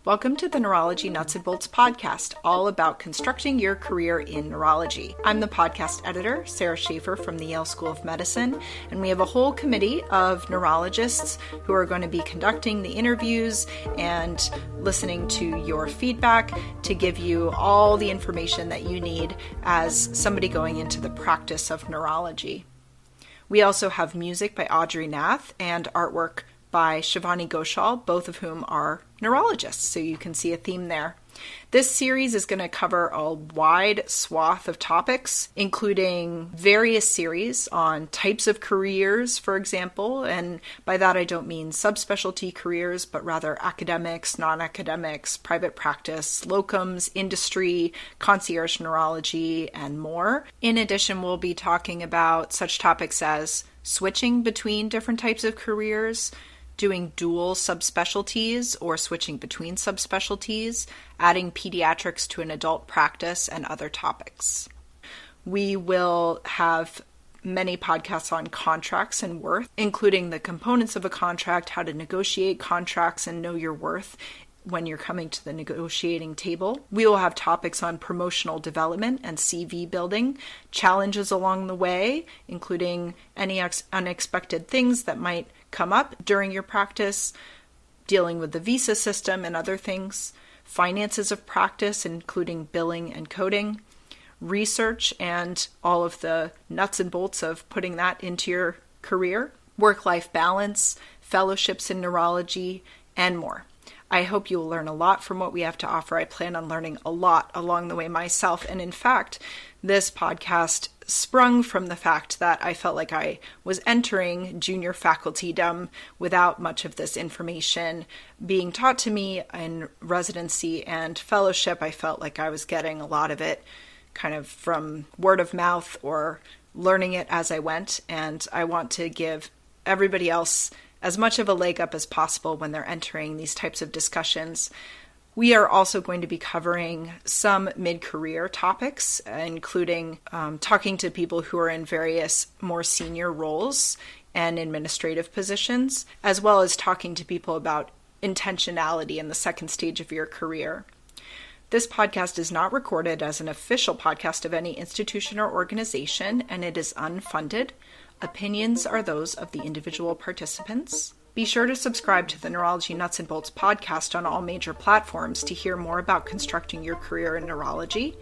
Welcome to the Neurology Nuts and Bolts podcast, all about constructing your career in neurology. I'm the podcast editor, Sara Schaefer from the Yale School of Medicine, and we have a whole committee of neurologists who are going to be conducting the interviews and listening to your feedback to give you all the information that you need as somebody going into the practice of neurology. We also have music by Audrey Nath and artwork by Shivani Ghoshal, both of whom are neurologists, so you can see a theme there. This series is going to cover a wide swath of topics, including various series on types of careers, for example, and by that I don't mean subspecialty careers, but rather academics, non-academics, private practice, locums, industry, concierge neurology, and more. In addition, we'll be talking about such topics as switching between different types of careers, doing dual subspecialties or switching between subspecialties, adding pediatrics to an adult practice, and other topics. We will have many podcasts on contracts and worth, including the components of a contract, how to negotiate contracts and know your worth when you're coming to the negotiating table. We will have topics on promotional development and CV building, challenges along the way, including any unexpected things that might come up during your practice, dealing with the visa system and other things, finances of practice, including billing and coding, research and all of the nuts and bolts of putting that into your career, work-life balance, fellowships in neurology, and more. I hope you will learn a lot from what we have to offer. I plan on learning a lot along the way myself. And in fact, this podcast sprung from the fact that I felt like I was entering junior facultydom without much of this information being taught to me in residency and fellowship. I felt like I was getting a lot of it kind of from word of mouth or learning it as I went. And I want to give everybody else as much of a leg up as possible when they're entering these types of discussions. We are also going to be covering some mid-career topics, including talking to people who are in various more senior roles and administrative positions, as well as talking to people about intentionality in the second stage of your career. This podcast is not recorded as an official podcast of any institution or organization, and it is unfunded. Opinions are those of the individual participants. Be sure to subscribe to the Neurology Nuts and Bolts podcast on all major platforms to hear more about constructing your career in neurology.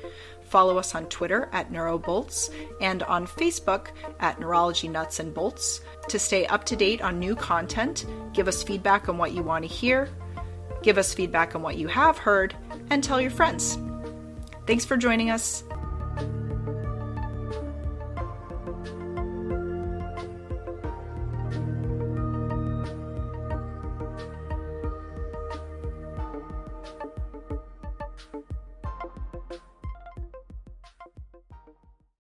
Follow us on Twitter at NeuroBolts and on Facebook at Neurology Nuts and Bolts to stay up to date on new content. Give us feedback on what you want to hear, give us feedback on what you have heard, and tell your friends. Thanks for joining us.